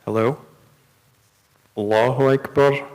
Hello? Allahu Akbar. Okay.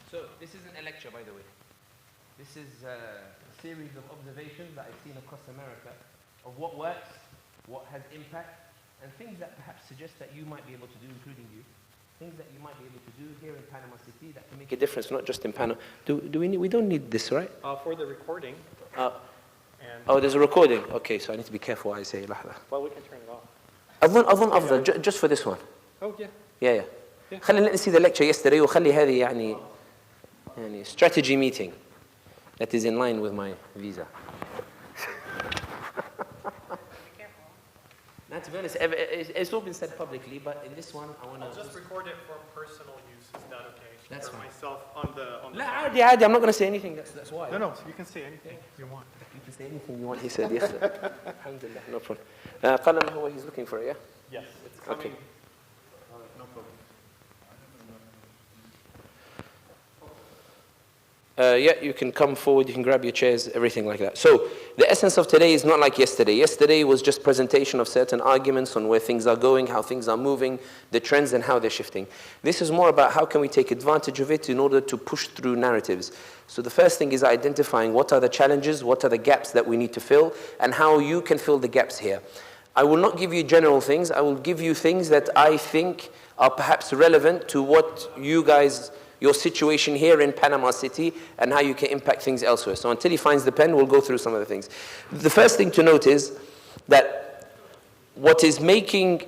So this isn't a lecture, by the way. This is a series of observations that I've seen across America of what works, what has impact, and things that perhaps suggest that you might be able to do, including you, things that you might be able to do here in Panama City that can make a difference, not just in Panama. Do we need, we don't need this, right? For the recording. Oh, there's a recording. Okay, so I need to be careful what I say. Well, we can turn it off. أظن أفضل just for this one. Oh, yeah. Yeah. خلينا see the lecture yesterday وخلي هذه يعني strategy meeting that is in line with my visa. Now, to be honest, it's all been said publicly, but in this one, I want to... I'll just record it for personal use. Is that okay? That's for fine. myself on the... لا عادي I'm not going to say anything. That's why. No, you can say anything you want. You can say anything you want, he said. Yes. Alhamdulillah, no problem. قلم هو he's looking for it, yeah? Yes, it's coming. Okay. No problem. Yeah, you can come forward, you can grab your chairs, everything like that. So the essence of today is not like yesterday. Yesterday was just presentation of certain arguments on where things are going, how things are moving, the trends and how they're shifting. This is more about how can we take advantage of it in order to push through narratives. So the first thing is identifying what are the challenges, what are the gaps that we need to fill, and how you can fill the gaps here. I will not give you general things, I will give you things that I think are perhaps relevant to what you guys, your situation here in Panama City and how you can impact things elsewhere. So until he finds the pen, we'll go through some of the things. The first thing to note is that what is making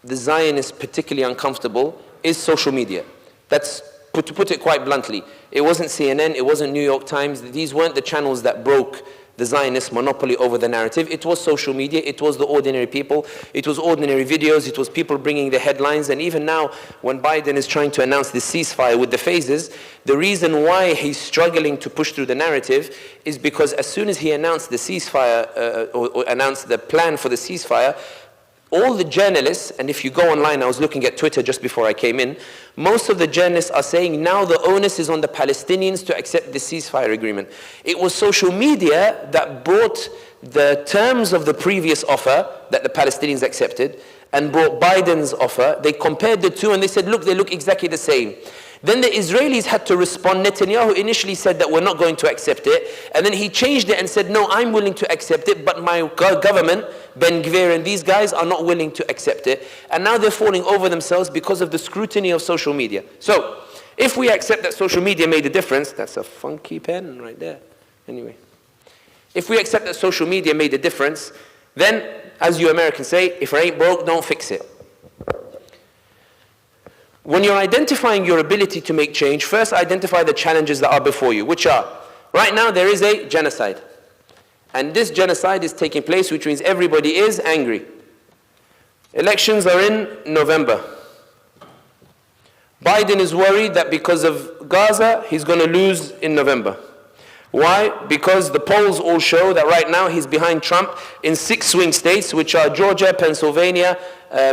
the Zionists particularly uncomfortable is social media. That's, to put it quite bluntly, it wasn't CNN, it wasn't New York Times, these weren't the channels that broke the Zionist monopoly over the narrative. It was social media, it was the ordinary people, it was ordinary videos, it was people bringing the headlines. And even now, when Biden is trying to announce the ceasefire with the phases, the reason why he's struggling to push through the narrative is because as soon as he announced the ceasefire, or announced the plan for the ceasefire, all the journalists, and if you go online, I was looking at Twitter just before I came in, most of the journalists are saying now the onus is on the Palestinians to accept the ceasefire agreement. It was social media that brought the terms of the previous offer that the Palestinians accepted and brought Biden's offer. They compared the two and they said, look, they look exactly the same. Then the Israelis had to respond. Netanyahu initially said that we're not going to accept it. And then he changed it and said, no, I'm willing to accept it, but my government, Ben Gvir and these guys are not willing to accept it. And now they're falling over themselves because of the scrutiny of social media. So, if we accept that social media made a difference, that's a funky pen right there. Anyway, if we accept that social media made a difference, then, as you Americans say, if it ain't broke, don't fix it. When you're identifying your ability to make change, first identify the challenges that are before you, which are, right now there is a genocide. And this genocide is taking place, which means everybody is angry. Elections are in November. Biden is worried that because of Gaza, he's going to lose in November. Why? Because the polls all show that right now he's behind Trump in 6 swing states, which are Georgia, Pennsylvania,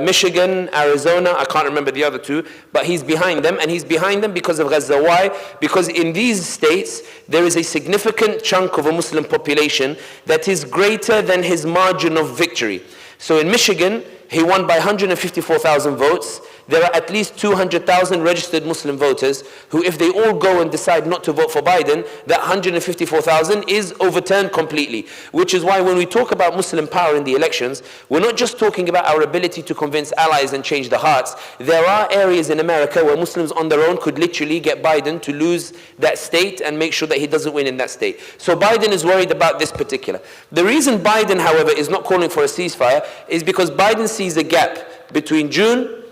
Michigan, Arizona. I can't remember the other 2, but he's behind them, and he's behind them because of Gaza. Why? Because in these states, there is a significant chunk of a Muslim population that is greater than his margin of victory. So in Michigan, he won by 154,000 votes. There are at least 200,000 registered Muslim voters who, if they all go and decide not to vote for Biden, that 154,000 is overturned completely. Which is why when we talk about Muslim power in the elections, we're not just talking about our ability to convince allies and change the hearts. There are areas in America where Muslims on their own could literally get Biden to lose that state and make sure that he doesn't win in that state. So Biden is worried about this particular. The reason Biden, however, is not calling for a ceasefire is because Biden sees a gap between June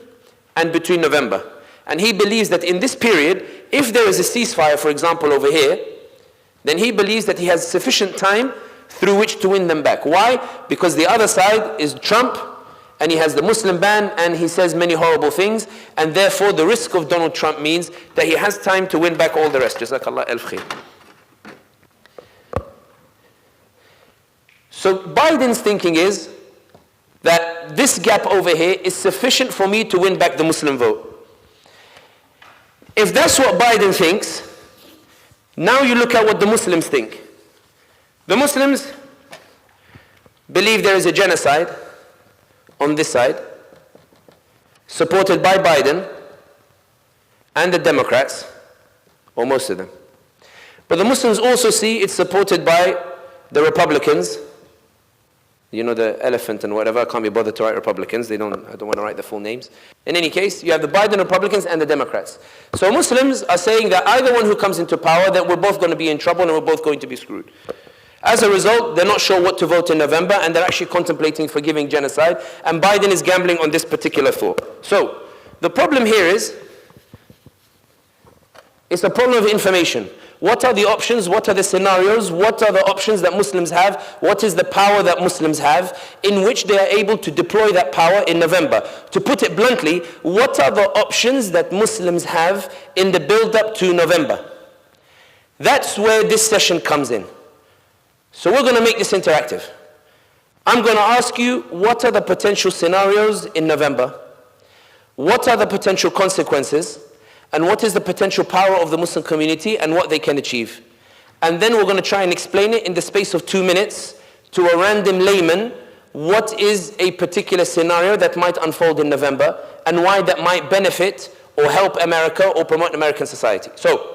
and between November. And he believes that in this period, if there is a ceasefire, for example, over here, then he believes that he has sufficient time through which to win them back. Why? Because the other side is Trump, and he has the Muslim ban, and he says many horrible things, and therefore the risk of Donald Trump means that he has time to win back all the rest. Jazakallah al khair. So Biden's thinking is that this gap over here is sufficient for me to win back the Muslim vote. If that's what Biden thinks, now you look at what the Muslims think. The Muslims believe there is a genocide on this side, supported by Biden and the Democrats, or most of them. But the Muslims also see it's supported by the Republicans. You know, the elephant and whatever, I can't be bothered to write Republicans. I don't want to write the full names. In any case, you have the Biden Republicans and the Democrats. So Muslims are saying that either one who comes into power, that we're both going to be in trouble and we're both going to be screwed. As a result, they're not sure what to vote in November, and they're actually contemplating forgiving genocide, and Biden is gambling on this particular thought. So, the problem here is, it's a problem of information. What are the options? What are the scenarios? What are the options that Muslims have? What is the power that Muslims have in which they are able to deploy that power in November? To put it bluntly, what are the options that Muslims have in the build-up to November? That's where this session comes in. So we're going to make this interactive. I'm going to ask you, what are the potential scenarios in November? What are the potential consequences? And what is the potential power of the Muslim community and what they can achieve? And then we're going to try and explain it in the space of 2 minutes to a random layman what is a particular scenario that might unfold in November and why that might benefit or help America or promote American society. So,